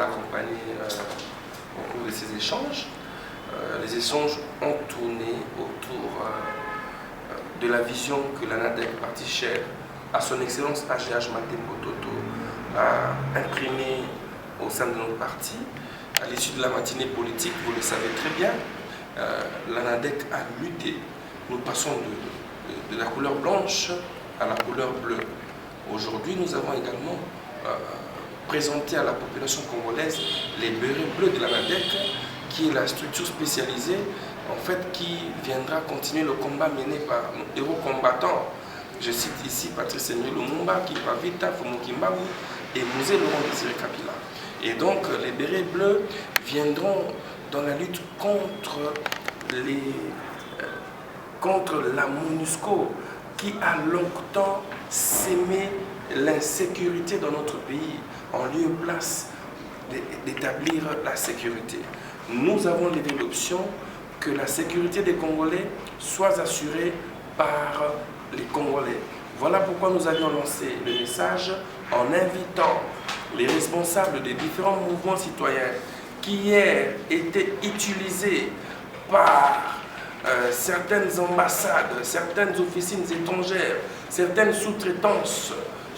a accompagnés au cours de ces échanges. Les échanges ont tourné autour de la vision que l'ANADEC, parti chère à son excellence AGH Matembo Toto, a imprimée au sein de notre parti. À l'issue de la matinée politique, vous le savez très bien, l'ANADEC a lutté. Nous passons de la couleur blanche à la couleur bleue. Aujourd'hui, nous avons également présenté à la population congolaise les bérets bleus de l'ANADEC, qui est la structure spécialisée en fait, qui viendra continuer le combat mené par nos héros combattants. Je cite ici Patrice Emery Lumumba, Kipa Vita, Fumuki Mbabu et Mouzé Laurent Désiré Kabila. Et donc les bérets bleus viendront dans la lutte contre la MONUSCO qui a longtemps sémé l'insécurité dans notre pays en lieu et place d'établir la sécurité. Nous avons levé l'option que la sécurité des Congolais soit assurée par les Congolais. Voilà pourquoi nous avions lancé le message en invitant les responsables des différents mouvements citoyens qui hier étaient utilisés par certaines ambassades, certaines officines étrangères, certaines sous-traitances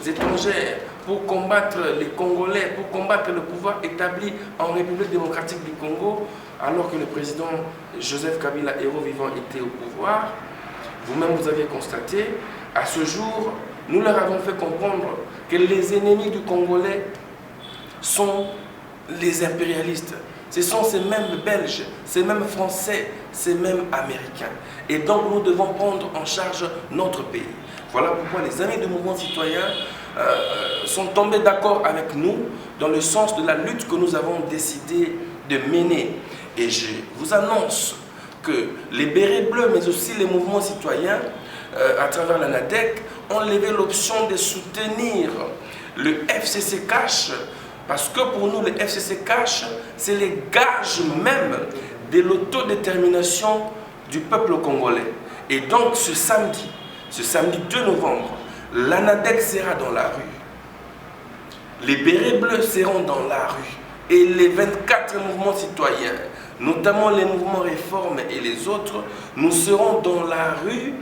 étrangères pour combattre les Congolais, pour combattre le pouvoir établi en République démocratique du Congo, alors que le président Joseph Kabila, héros vivant, était au pouvoir. Vous-même, vous aviez constaté, à ce jour, nous leur avons fait comprendre que les ennemis du Congolais sont les impérialistes. Ce sont ces mêmes Belges, ces mêmes Français, ces mêmes Américains. Et donc, nous devons prendre en charge notre pays. Voilà pourquoi les amis du mouvement citoyen sont tombés d'accord avec nous dans le sens de la lutte que nous avons décidé de mener. Et je vous annonce que les bérets bleus, mais aussi les mouvements citoyens, à travers l'ANADEC, ont levé l'option de soutenir le FCC Cash, parce que pour nous, le FCC Cash, c'est les gages même de l'autodétermination du peuple congolais. Et donc, ce samedi 2 novembre, l'ANADEC sera dans la rue. Les bérets bleus seront dans la rue. Et les 24 mouvements citoyens, notamment les mouvements réformes et les autres, nous serons dans la rue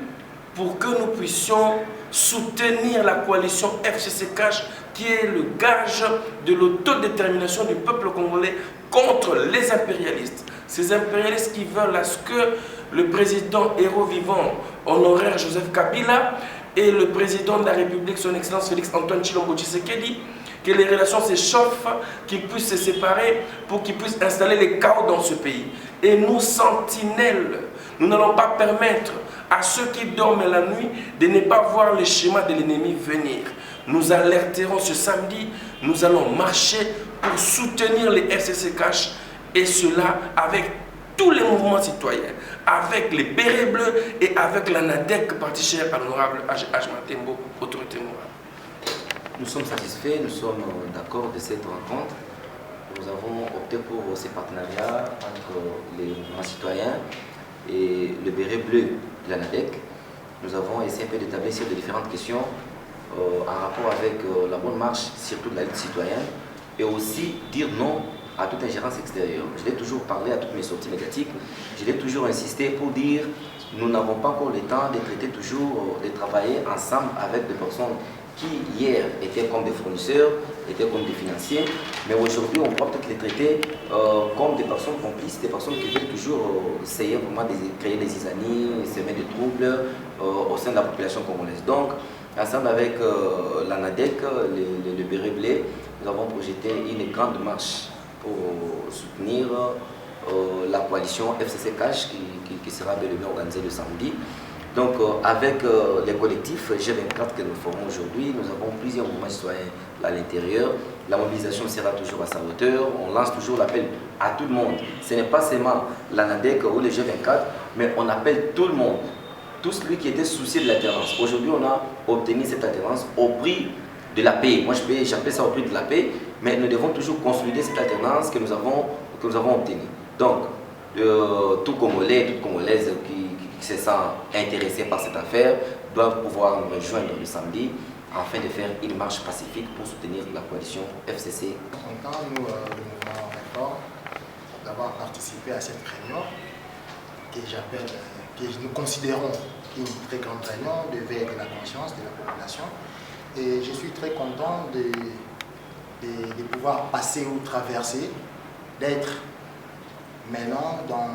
pour que nous puissions soutenir la coalition FCC Cash, qui est le gage de l'autodétermination du peuple congolais contre les impérialistes. Ces impérialistes qui veulent à ce que le président héros vivant honoraire Joseph Kabila et le président de la République, son Excellence Félix Antoine Tshilombo Tshisekedi, que les relations s'échauffent, qu'ils puissent se séparer pour qu'ils puissent installer les chaos dans ce pays. Et nous, sentinelles, nous n'allons pas permettre à ceux qui dorment la nuit de ne pas voir les schémas de l'ennemi venir. Nous alerterons ce samedi, nous allons marcher pour soutenir les FCC Cash, et cela avec tous les mouvements citoyens, avec les bérets bleus et avec l'ANADEC, parti cher à l'honorable AGH Matembo, autorité morale. Nous sommes satisfaits, nous sommes d'accord de cette rencontre. Nous avons opté pour ces partenariats entre les mouvements citoyens et le béret bleu de l'ANADEC. Nous avons essayé d'établir sur de différentes questions en rapport avec la bonne marche, surtout de la lutte citoyenne, et aussi dire non à toute ingérence extérieure. Je l'ai toujours parlé à toutes mes sorties médiatiques, je l'ai toujours insisté pour dire nous n'avons pas encore le temps de traiter toujours, de travailler ensemble avec des personnes qui hier étaient comme des fournisseurs, étaient comme des financiers, mais aujourd'hui on pourra peut-être les traiter comme des personnes complices, des personnes qui veulent toujours essayer vraiment de créer des zizanies, semer des troubles au sein de la population congolaise. Donc, ensemble avec l'ANADEC, le béret bleu, nous avons projeté une grande marche pour soutenir la coalition FCC Cash qui sera bel et bien organisée le samedi. Donc avec les collectifs G24 que nous formons aujourd'hui, nous avons plusieurs mouvements citoyens à l'intérieur. La mobilisation sera toujours à sa hauteur. On lance toujours l'appel à tout le monde. Ce n'est pas seulement l'ANADEC ou les G24, mais on appelle tout le monde. Tout celui qui était soucié de l'alternance. Aujourd'hui, on a obtenu cette alternance au prix de la paix. Moi, j'appelle ça au prix de la paix, mais nous devons toujours consolider cette alternance que nous avons obtenue. Donc, tout Congolais, toute Congolaise qui se sent intéressé par cette affaire doivent pouvoir nous rejoindre le samedi afin de faire une marche pacifique pour soutenir la coalition FCC. Content, nous, le mouvement Réforme, d'avoir participé à cette réunion que nous considérons une très grande réunion de veille de la conscience de la population. Et je suis très content de pouvoir passer ou traverser, d'être maintenant dans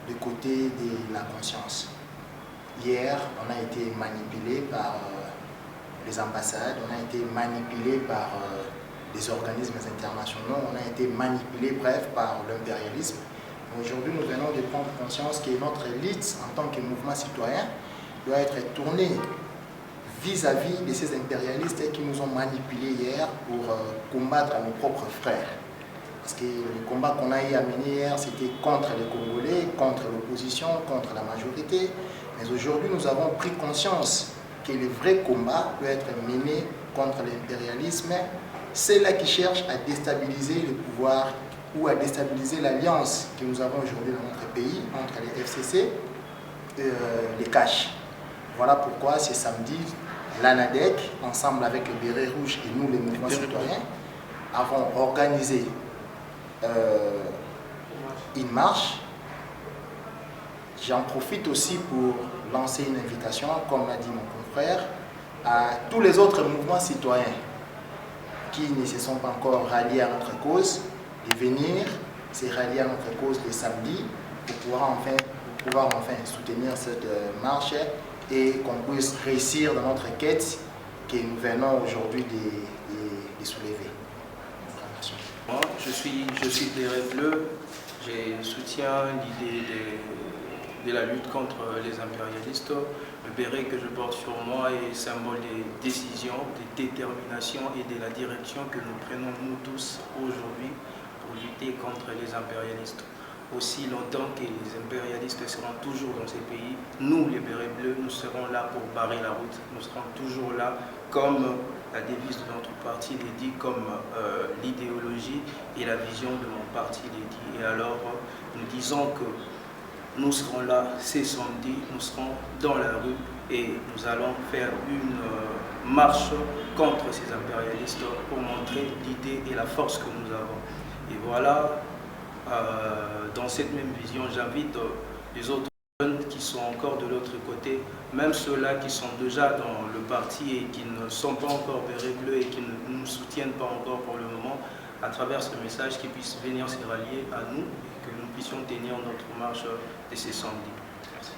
le côté de la conscience. Hier, on a été manipulé par les ambassades, on a été manipulé par des organismes internationaux, on a été manipulé, bref, par l'impérialisme. Aujourd'hui, nous venons de prendre conscience que notre élite, en tant que mouvement citoyen, doit être tournée vis-à-vis de ces impérialistes qui nous ont manipulés hier pour combattre nos propres frères. Parce que le combat qu'on a eu à mener hier, c'était contre les Congolais, contre l'opposition, contre la majorité. Mais aujourd'hui, nous avons pris conscience que le vrai combat doit être mené contre l'impérialisme. C'est là qui cherche à déstabiliser le pouvoir ou à déstabiliser l'alliance que nous avons aujourd'hui dans notre pays entre les FCC et les CACH. Voilà pourquoi ce samedi, l'ANADEC, ensemble avec le Béret Rouge et nous, les mouvements citoyens, avons organisé une marche. J'en profite aussi pour lancer une invitation, comme l'a dit mon confrère, à tous les autres mouvements citoyens qui ne se sont pas encore ralliés à notre cause, de venir se rallier à notre cause le samedi pour pouvoir enfin soutenir cette marche et qu'on puisse réussir dans notre quête que nous venons aujourd'hui de soulever. Moi, je suis Béret Bleu, je soutiens l'idée de la lutte contre les impérialistes. Le béret que je porte sur moi est symbole de décision, de détermination et de la direction que nous prenons nous tous aujourd'hui pour lutter contre les impérialistes. Aussi longtemps que les impérialistes seront toujours dans ces pays, nous les bérets bleus, nous serons là pour barrer la route. Nous serons toujours là comme la devise de notre parti le dit, comme l'idéologie et la vision de mon parti le dit. Et alors nous disons que nous serons là ce samedi, nous serons dans la rue et nous allons faire une marche contre ces impérialistes pour montrer l'idée et la force que nous avons. Et voilà, dans cette même vision, j'invite les autres jeunes qui sont encore de l'autre côté, même ceux-là qui sont déjà dans le parti et qui ne sont pas encore bérets bleus et qui ne nous soutiennent pas encore pour le moment, à travers ce message, qu'ils puissent venir se rallier à nous et que nous puissions tenir notre marche de ce samedi. Merci.